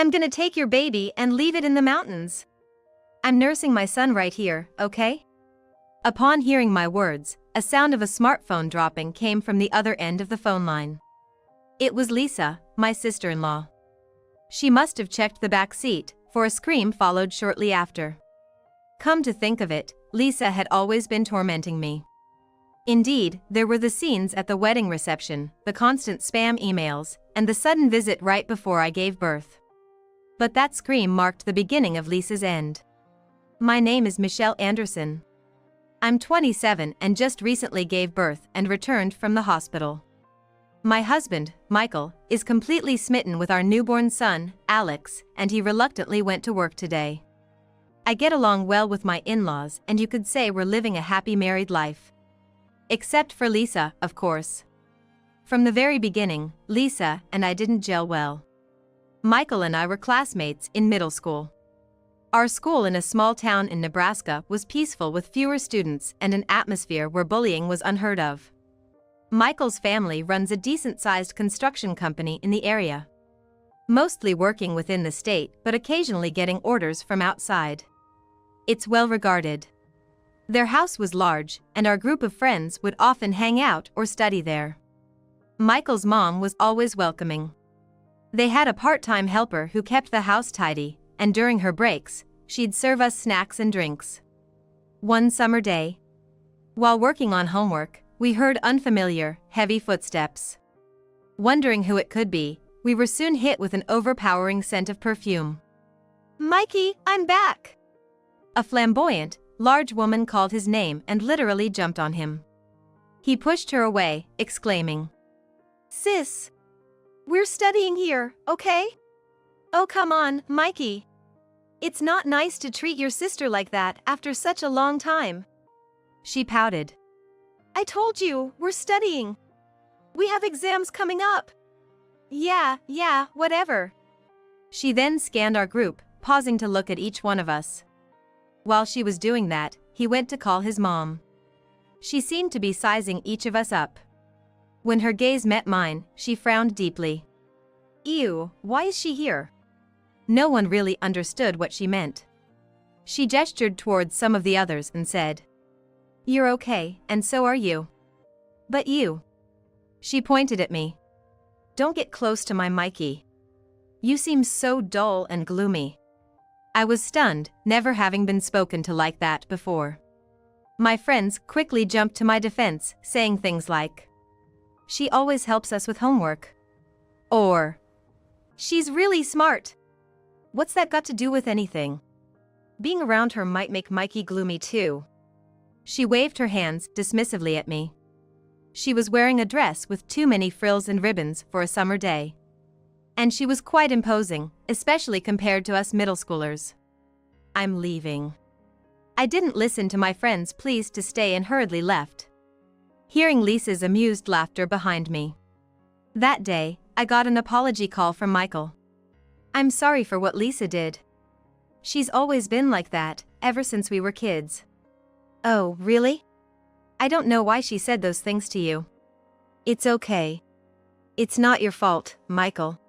I'm gonna take your baby and leave it in the mountains. I'm nursing my son right here, okay? Upon hearing my words, a sound of a smartphone dropping came from the other end of the phone line. It was Lisa, my sister-in-law. She must have checked the back seat, for a scream followed shortly after. Come to think of it, Lisa had always been tormenting me. Indeed, there were the scenes at the wedding reception, the constant spam emails, and the sudden visit right before I gave birth. But that scream marked the beginning of Lisa's end. My name is Michelle Anderson. I'm 27 and just recently gave birth and returned from the hospital. My husband, Michael, is completely smitten with our newborn son, Alex, and he reluctantly went to work today. I get along well with my in-laws, and you could say we're living a happy married life. Except for Lisa, of course. From the very beginning, Lisa and I didn't gel well. Michael and I were classmates in middle school. Our school in a small town in Nebraska was peaceful with fewer students and an atmosphere where bullying was unheard of. Michael's family runs a decent-sized construction company in the area. Mostly working within the state but occasionally getting orders from outside. It's well regarded. Their house was large, and our group of friends would often hang out or study there. Michael's mom was always welcoming. They had a part-time helper who kept the house tidy, and during her breaks, she'd serve us snacks and drinks. One summer day, while working on homework, we heard unfamiliar, heavy footsteps. Wondering who it could be, we were soon hit with an overpowering scent of perfume. "Mikey, I'm back!" A flamboyant, large woman called his name and literally jumped on him. He pushed her away, exclaiming, "Sis! We're studying here, okay? Oh come on, Mikey. It's not nice to treat your sister like that after such a long time." She pouted. "I told you, we're studying. We have exams coming up." Yeah, whatever." She then scanned our group, pausing to look at each one of us. While she was doing that, he went to call his mom. She seemed to be sizing each of us up. When her gaze met mine, she frowned deeply. Ew, why is she here? No one really understood what she meant. She gestured towards some of the others and said, "You're okay, and so are you. But you." She pointed at me. "Don't get close to my Mikey. You seem so dull and gloomy." I was stunned, never having been spoken to like that before. My friends quickly jumped to my defense, saying things like, "She always helps us with homework." Or, "She's really smart." What's that got to do with anything? Being around her might make Mikey gloomy too. She waved her hands dismissively at me. She was wearing a dress with too many frills and ribbons for a summer day. And she was quite imposing, especially compared to us middle schoolers. "I'm leaving." I didn't listen to my friends' pleas to stay and hurriedly left, hearing Lisa's amused laughter behind me. That day, I got an apology call from Michael. "I'm sorry for what Lisa did. She's always been like that, ever since we were kids." "Oh, really? I don't know why she said those things to you." "It's okay. It's not your fault, Michael."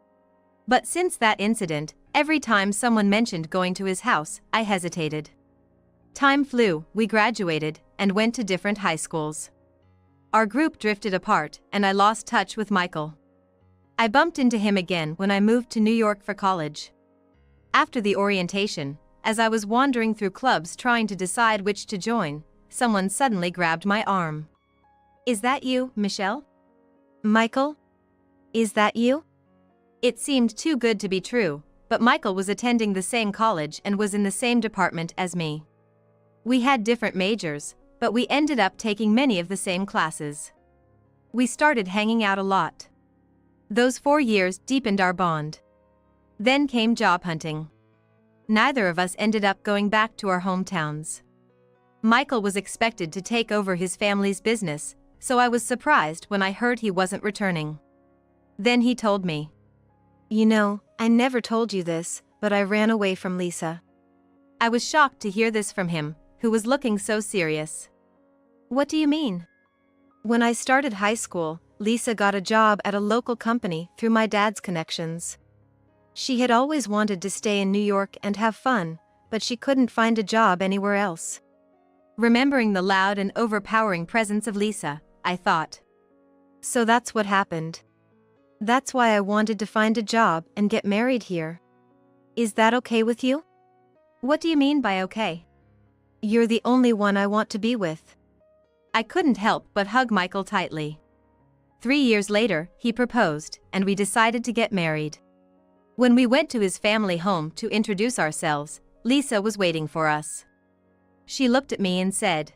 But since that incident, every time someone mentioned going to his house, I hesitated. Time flew, we graduated, and went to different high schools. Our group drifted apart, and I lost touch with Michael. I bumped into him again when I moved to New York for college. After the orientation, as I was wandering through clubs trying to decide which to join, someone suddenly grabbed my arm. "Is that you, Michelle?" "Michael? Is that you?" It seemed too good to be true, but Michael was attending the same college and was in the same department as me. We had different majors, but we ended up taking many of the same classes. We started hanging out a lot. Those 4 years deepened our bond. Then came job hunting. Neither of us ended up going back to our hometowns. Michael was expected to take over his family's business, so I was surprised when I heard he wasn't returning. Then he told me, "You know, I never told you this, but I ran away from Lisa." I was shocked to hear this from him, who was looking so serious. "What do you mean?" "When I started high school, Lisa got a job at a local company through my dad's connections. She had always wanted to stay in New York and have fun, but she couldn't find a job anywhere else. Remembering the loud and overpowering presence of Lisa, I thought. So that's what happened. That's why I wanted to find a job and get married here. Is that okay with you? What do you mean by okay? You're the only one I want to be with. I couldn't help but hug Michael tightly. 3 years later, he proposed, and we decided to get married. When we went to his family home to introduce ourselves, Lisa was waiting for us. She looked at me and said,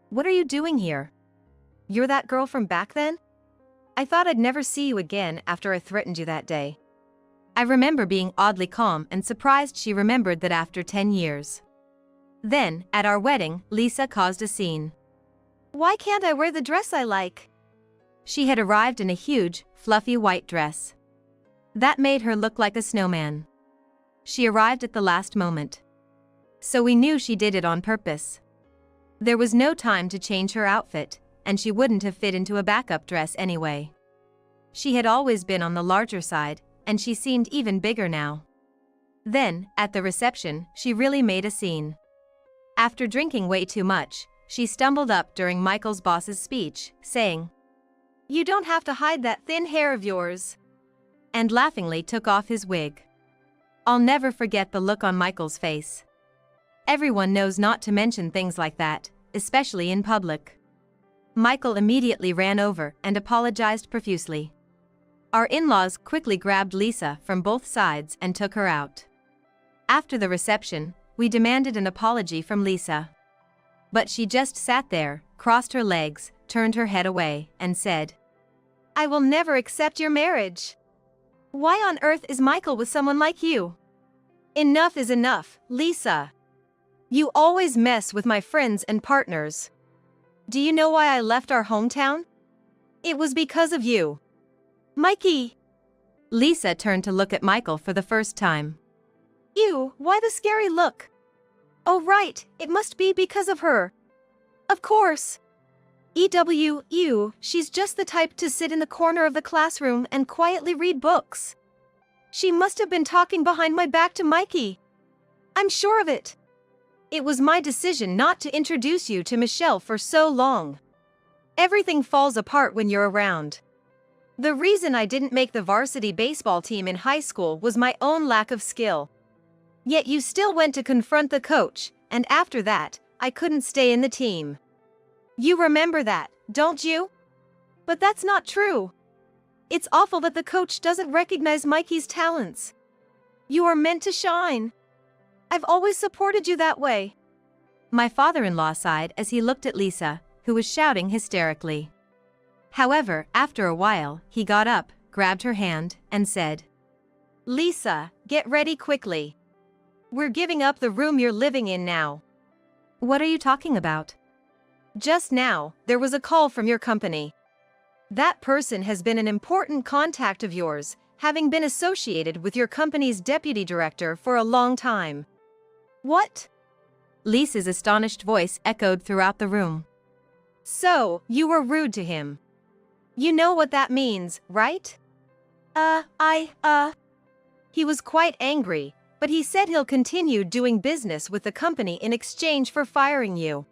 "What are you doing here? You're that girl from back then? I thought I'd never see you again after I threatened you that day." I remember being oddly calm and surprised she remembered that after 10 years. Then, at our wedding, Lisa caused a scene. "Why can't I wear the dress I like?" She had arrived in a huge, fluffy white dress. That made her look like a snowman. She arrived at the last moment. So we knew she did it on purpose. There was no time to change her outfit, and she wouldn't have fit into a backup dress anyway. She had always been on the larger side, and she seemed even bigger now. Then, at the reception, she really made a scene. After drinking way too much, she stumbled up during Michael's boss's speech, saying, "You don't have to hide that thin hair of yours," and laughingly took off his wig. I'll never forget the look on Michael's face. Everyone knows not to mention things like that, especially in public. Michael immediately ran over and apologized profusely. Our in-laws quickly grabbed Lisa from both sides and took her out. After the reception, we demanded an apology from Lisa. But she just sat there, crossed her legs, turned her head away, and said, "I will never accept your marriage. Why on earth is Michael with someone like you? Enough is enough, Lisa. You always mess with my friends and partners. Do you know why I left our hometown? It was because of you. Mikey." Lisa turned to look at Michael for the first time. "Ew, why the scary look? Oh right, it must be because of her. Of course. Ew, she's just the type to sit in the corner of the classroom and quietly read books. She must have been talking behind my back to Mikey. I'm sure of it. It was my decision not to introduce you to Michelle for so long. Everything falls apart when you're around. The reason I didn't make the varsity baseball team in high school was my own lack of skill. Yet you still went to confront the coach, and after that, I couldn't stay in the team. You remember that, don't you? But that's not true. It's awful that the coach doesn't recognize Mikey's talents. You are meant to shine. I've always supported you that way." My father-in-law sighed as he looked at Lisa, who was shouting hysterically. However, after a while, he got up, grabbed her hand, and said, "Lisa, get ready quickly. We're giving up the room you're living in now." "What are you talking about?" "Just now, there was a call from your company. That person has been an important contact of yours, having been associated with your company's deputy director for a long time." "What?" Lisa's astonished voice echoed throughout the room. "So, you were rude to him. You know what that means, right?" He was quite angry, but he said he'll continue doing business with the company in exchange for firing you.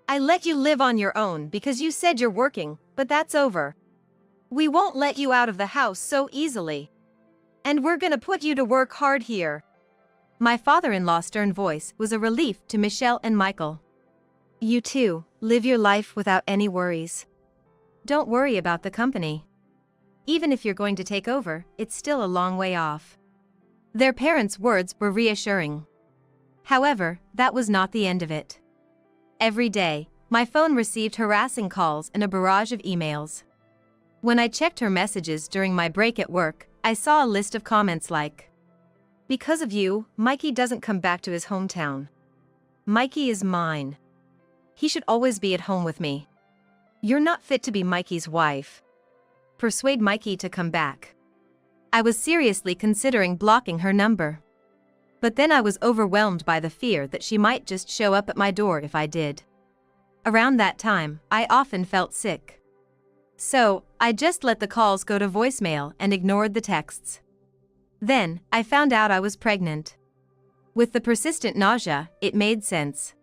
I let you live on your own because you said you're working, but that's over. We won't let you out of the house so easily. And we're gonna put you to work hard here." My father-in-law's stern voice was a relief to Michelle and Michael. "You too, live your life without any worries. Don't worry about the company. Even if you're going to take over, it's still a long way off." Their parents' words were reassuring. However, that was not the end of it. Every day, my phone received harassing calls and a barrage of emails. When I checked her messages during my break at work, I saw a list of comments like, "Because of you, Mikey doesn't come back to his hometown. Mikey is mine. He should always be at home with me. You're not fit to be Mikey's wife. Persuade Mikey to come back." I was seriously considering blocking her number. But then I was overwhelmed by the fear that she might just show up at my door if I did. Around that time, I often felt sick. So, I just let the calls go to voicemail and ignored the texts. Then, I found out I was pregnant. With the persistent nausea, it made sense.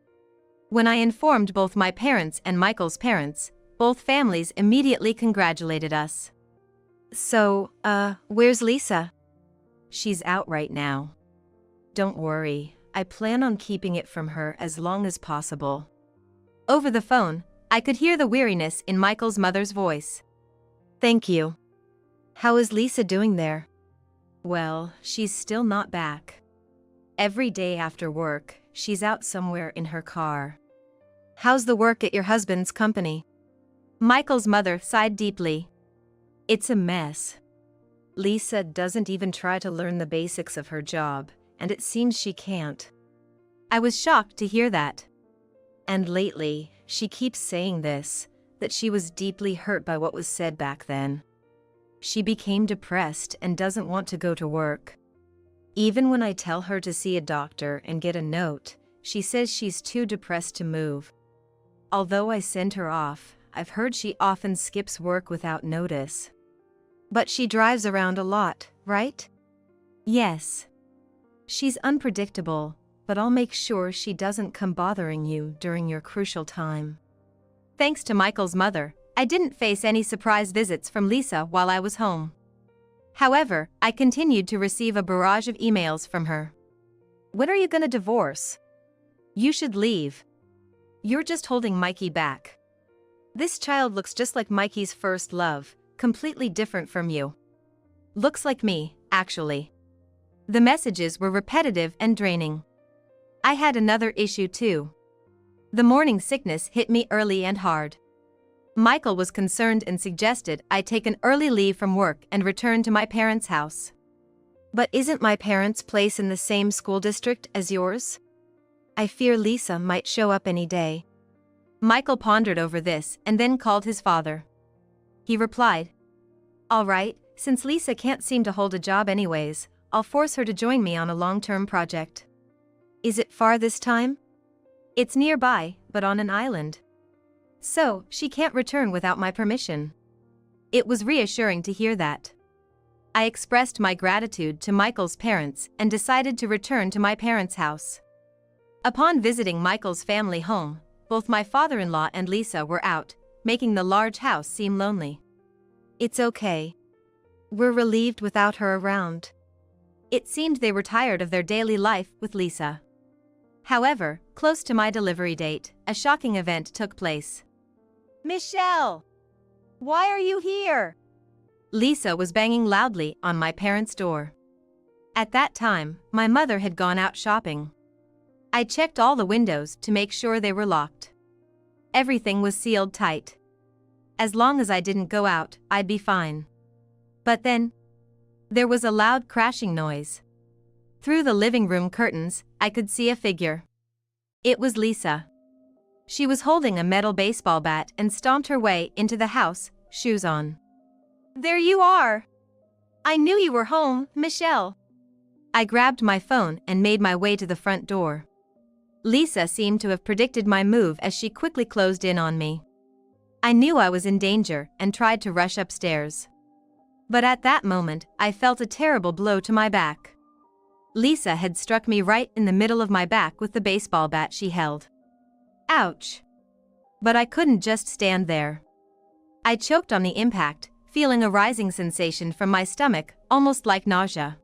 When I informed both my parents and Michael's parents, both families immediately congratulated us. So, where's Lisa? She's out right now. Don't worry, I plan on keeping it from her as long as possible. Over the phone, I could hear the weariness in Michael's mother's voice. Thank you. How is Lisa doing there? Well, she's still not back. Every day after work, she's out somewhere in her car. How's the work at your husband's company? Michael's mother sighed deeply. It's a mess. Lisa doesn't even try to learn the basics of her job, and it seems she can't. I was shocked to hear that. And lately, she keeps saying this, that she was deeply hurt by what was said back then. She became depressed and doesn't want to go to work. Even when I tell her to see a doctor and get a note, she says she's too depressed to move. Although I send her off, I've heard she often skips work without notice. But she drives around a lot, right? Yes. She's unpredictable, but I'll make sure she doesn't come bothering you during your crucial time. Thanks to Michael's mother, I didn't face any surprise visits from Lisa while I was home. However, I continued to receive a barrage of emails from her. When are you gonna divorce? You should leave. You're just holding Mikey back. This child looks just like Mikey's first love, completely different from you. Looks like me, actually. The messages were repetitive and draining. I had another issue too. The morning sickness hit me early and hard. Michael was concerned and suggested I take an early leave from work and return to my parents' house. But isn't my parents' place in the same school district as yours? I fear Lisa might show up any day. Michael pondered over this and then called his father. He replied, All right, since Lisa can't seem to hold a job anyways, I'll force her to join me on a long-term project. Is it far this time? It's nearby, but on an island. So, she can't return without my permission. It was reassuring to hear that. I expressed my gratitude to Michael's parents and decided to return to my parents' house. Upon visiting Michael's family home, both my father-in-law and Lisa were out, making the large house seem lonely. It's okay. We're relieved without her around. It seemed they were tired of their daily life with Lisa. However, close to my delivery date, a shocking event took place. Michelle! Why are you here? Lisa was banging loudly on my parents' door. At that time, my mother had gone out shopping. I checked all the windows to make sure they were locked. Everything was sealed tight. As long as I didn't go out, I'd be fine. But then, there was a loud crashing noise. Through the living room curtains, I could see a figure. It was Lisa. She was holding a metal baseball bat and stomped her way into the house, shoes on. There you are! I knew you were home, Michelle. I grabbed my phone and made my way to the front door. Lisa seemed to have predicted my move as she quickly closed in on me. I knew I was in danger and tried to rush upstairs. But at that moment, I felt a terrible blow to my back. Lisa had struck me right in the middle of my back with the baseball bat she held. Ouch! But I couldn't just stand there. I choked on the impact, feeling a rising sensation from my stomach, almost like nausea.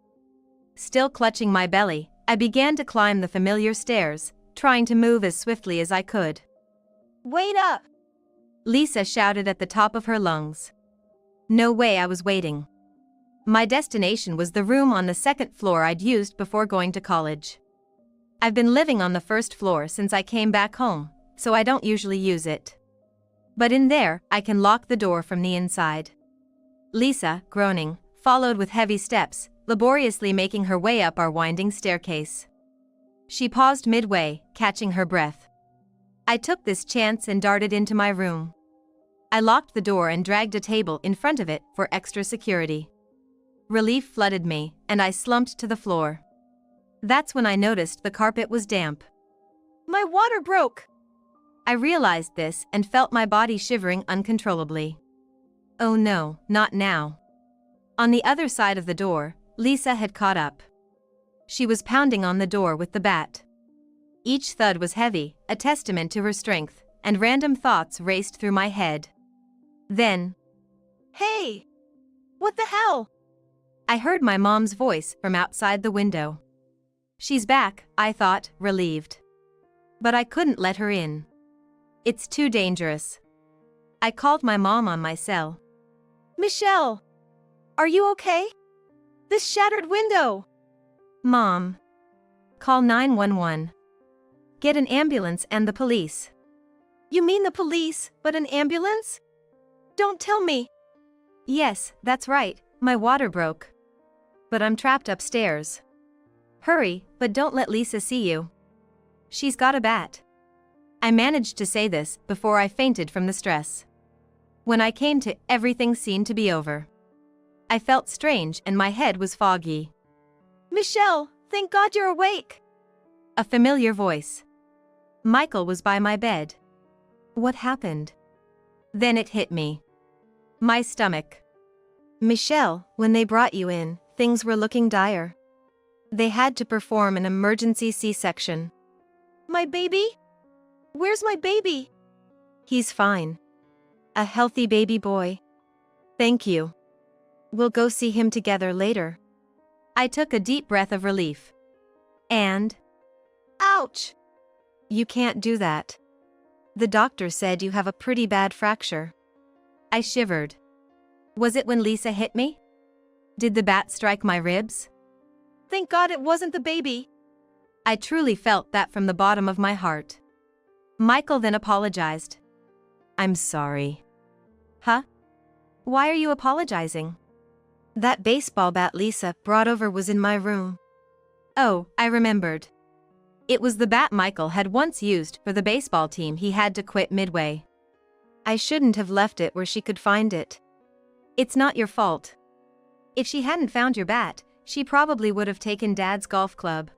Still clutching my belly, I began to climb the familiar stairs, trying to move as swiftly as I could. Wait up! Lisa shouted at the top of her lungs. No way I was waiting. My destination was the room on the second floor I'd used before going to college. I've been living on the first floor since I came back home, so I don't usually use it. But in there, I can lock the door from the inside. Lisa, groaning, followed with heavy steps, laboriously making her way up our winding staircase. She paused midway, catching her breath. I took this chance and darted into my room. I locked the door and dragged a table in front of it for extra security. Relief flooded me, and I slumped to the floor. That's when I noticed the carpet was damp. My water broke! I realized this and felt my body shivering uncontrollably. Oh no, not now. On the other side of the door, Lisa had caught up. She was pounding on the door with the bat. Each thud was heavy, a testament to her strength, and random thoughts raced through my head. Then, Hey! What the hell? I heard my mom's voice from outside the window. She's back, I thought, relieved. But I couldn't let her in. It's too dangerous. I called my mom on my cell. Michelle! Are you okay? This shattered window! Mom. Call 911. Get an ambulance and the police. You mean the police, but an ambulance? Don't tell me. Yes, that's right, my water broke. But I'm trapped upstairs. Hurry, but don't let Lisa see you. She's got a bat. I managed to say this before I fainted from the stress. When I came to, everything seemed to be over. I felt strange and my head was foggy. Michelle, thank God you're awake. A familiar voice. Michael was by my bed. What happened? Then it hit me. My stomach. Michelle, when they brought you in, things were looking dire. They had to perform an emergency C-section. My baby? Where's my baby? He's fine. A healthy baby boy. Thank you. We'll go see him together later. I took a deep breath of relief. And? Ouch! You can't do that. The doctor said you have a pretty bad fracture. I shivered. Was it when Lisa hit me? Did the bat strike my ribs? Thank God it wasn't the baby. I truly felt that from the bottom of my heart. Michael then apologized. I'm sorry. Huh? Why are you apologizing? That baseball bat Lisa brought over was in my room. Oh, I remembered. It was the bat Michael had once used for the baseball team he had to quit midway. I shouldn't have left it where she could find it. It's not your fault. If she hadn't found your bat, she probably would have taken Dad's golf club.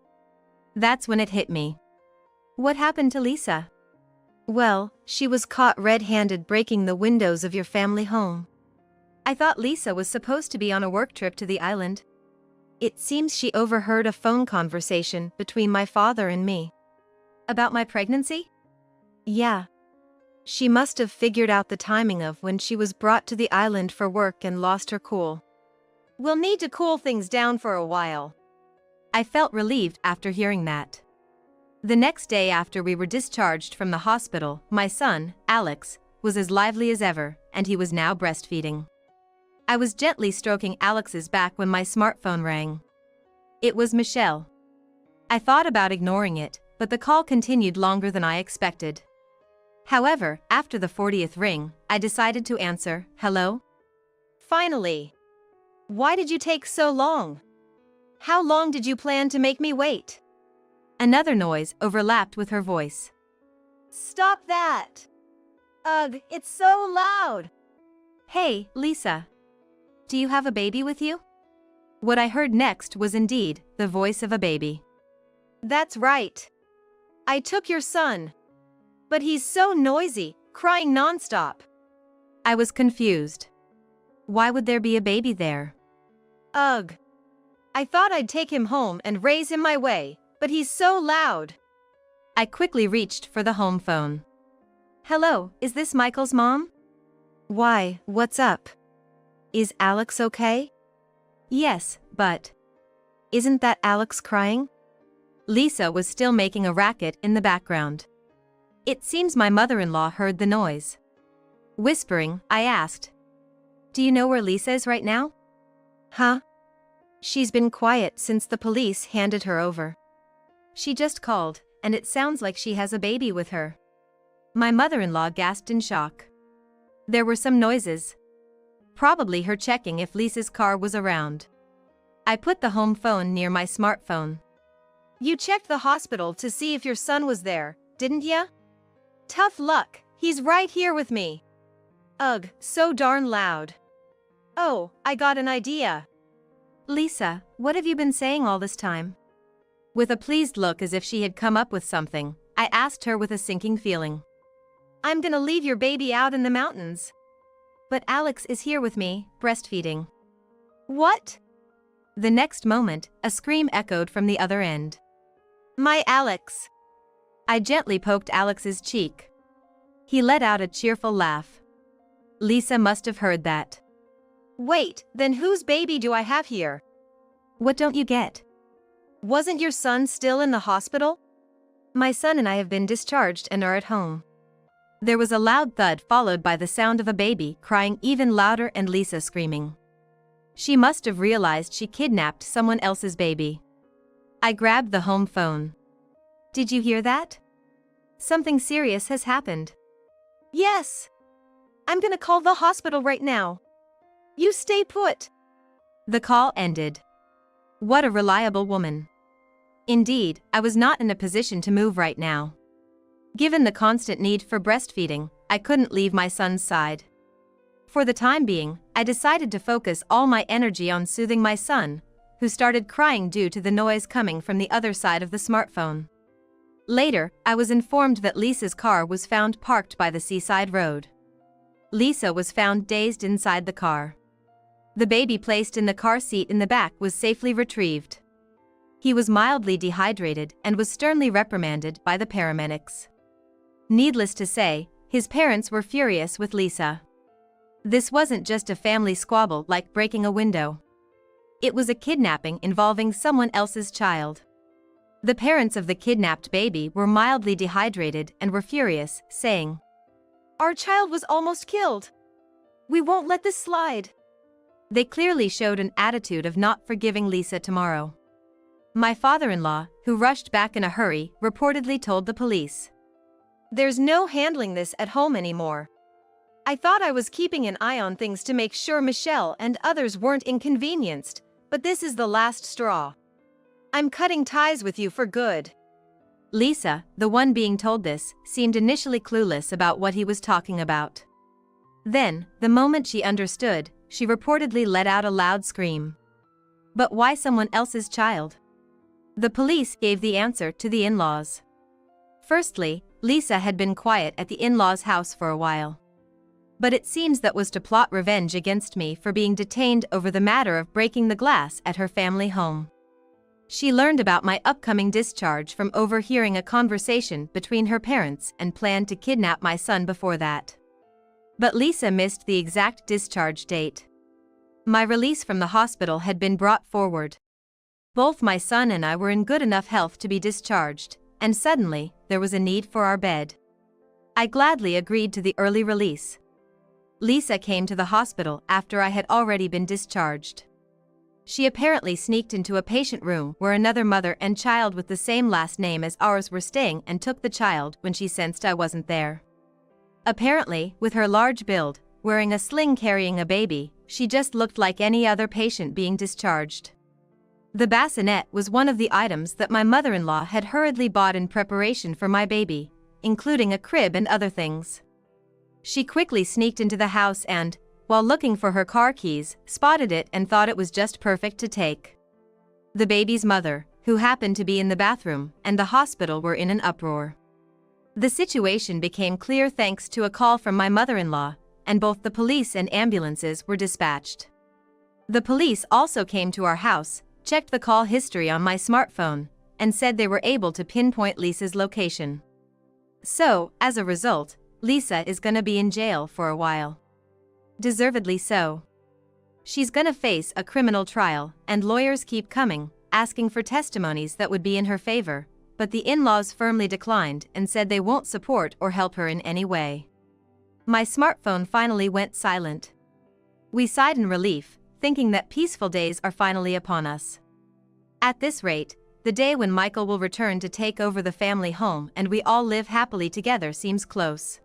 That's when it hit me. What happened to Lisa? Well, she was caught red-handed breaking the windows of your family home. I thought Lisa was supposed to be on a work trip to the island. It seems she overheard a phone conversation between my father and me. About my pregnancy? Yeah. She must have figured out the timing of when she was brought to the island for work and lost her cool. We'll need to cool things down for a while. I felt relieved after hearing that. The next day after we were discharged from the hospital, my son, Alex, was as lively as ever, and he was now breastfeeding. I was gently stroking Alex's back when my smartphone rang. It was Michelle. I thought about ignoring it, but the call continued longer than I expected. However, after the 40th ring, I decided to answer, "Hello?" Finally. Why did you take so long? How long did you plan to make me wait? Another noise overlapped with her voice. Stop that! Ugh, it's so loud! Hey, Lisa. Do you have a baby with you? What I heard next was indeed the voice of a baby. That's right. I took your son. But he's so noisy, crying nonstop. I was confused. Why would there be a baby there? Ugh. I thought I'd take him home and raise him my way, but he's so loud. I quickly reached for the home phone. Hello, is this Michael's mom? Why, what's up? Is Alex okay? Yes, but... Isn't that Alex crying? Lisa was still making a racket in the background. It seems my mother-in-law heard the noise. Whispering, I asked, "Do you know where Lisa is right now?" Huh? She's been quiet since the police handed her over. She just called, and it sounds like she has a baby with her. My mother-in-law gasped in shock. There were some noises. Probably her checking if Lisa's car was around. I put the home phone near my smartphone. You checked the hospital to see if your son was there, didn't ya? Tough luck, he's right here with me. Ugh, so darn loud. Oh, I got an idea. Lisa, what have you been saying all this time? With a pleased look as if she had come up with something, I asked her with a sinking feeling. I'm gonna leave your baby out in the mountains. But Alex is here with me, breastfeeding. What? The next moment, a scream echoed from the other end. My Alex. I gently poked Alex's cheek. He let out a cheerful laugh. Lisa must have heard that. Wait, then whose baby do I have here? What don't you get? Wasn't your son still in the hospital? My son and I have been discharged and are at home. There was a loud thud followed by the sound of a baby crying even louder and Lisa screaming. She must have realized she kidnapped someone else's baby. I grabbed the home phone. Did you hear that? Something serious has happened. Yes. I'm gonna call the hospital right now. You stay put. The call ended. What a reliable woman. Indeed, I was not in a position to move right now. Given the constant need for breastfeeding, I couldn't leave my son's side. For the time being, I decided to focus all my energy on soothing my son, who started crying due to the noise coming from the other side of the smartphone. Later, I was informed that Lisa's car was found parked by the seaside road. Lisa was found dazed inside the car. The baby placed in the car seat in the back was safely retrieved. He was mildly dehydrated and was sternly reprimanded by the paramedics. Needless to say, his parents were furious with Lisa. This wasn't just a family squabble like breaking a window. It was a kidnapping involving someone else's child. The parents of the kidnapped baby were mildly dehydrated and were furious, saying, Our child was almost killed. We won't let this slide. They clearly showed an attitude of not forgiving Lisa tomorrow. My father-in-law, who rushed back in a hurry, reportedly told the police. There's no handling this at home anymore. I thought I was keeping an eye on things to make sure Michelle and others weren't inconvenienced, but this is the last straw. I'm cutting ties with you for good. Lisa, the one being told this, seemed initially clueless about what he was talking about. Then, the moment she understood, she reportedly let out a loud scream. But why someone else's child? The police gave the answer to the in-laws. Firstly, Lisa had been quiet at the in-laws' house for a while. But it seems that was to plot revenge against me for being detained over the matter of breaking the glass at her family home. She learned about my upcoming discharge from overhearing a conversation between her parents and planned to kidnap my son before that. But Lisa missed the exact discharge date. My release from the hospital had been brought forward. Both my son and I were in good enough health to be discharged, and suddenly, there was a need for our bed. I gladly agreed to the early release. Lisa came to the hospital after I had already been discharged. She apparently sneaked into a patient room where another mother and child with the same last name as ours were staying and took the child when she sensed I wasn't there. Apparently, with her large build, wearing a sling carrying a baby, she just looked like any other patient being discharged. The bassinet was one of the items that my mother-in-law had hurriedly bought in preparation for my baby, including a crib and other things. She quickly sneaked into the house and, while looking for her car keys, spotted it and thought it was just perfect to take. The baby's mother, who happened to be in the bathroom, and the hospital were in an uproar. The situation became clear thanks to a call from my mother-in-law, and both the police and ambulances were dispatched. The police also came to our house, checked the call history on my smartphone, and said they were able to pinpoint Lisa's location. So, as a result, Lisa is gonna be in jail for a while. Deservedly so. She's gonna face a criminal trial, and lawyers keep coming, asking for testimonies that would be in her favor, but the in-laws firmly declined and said they won't support or help her in any way. My smartphone finally went silent. We sighed in relief, thinking that peaceful days are finally upon us. At this rate, the day when Michael will return to take over the family home and we all live happily together seems close.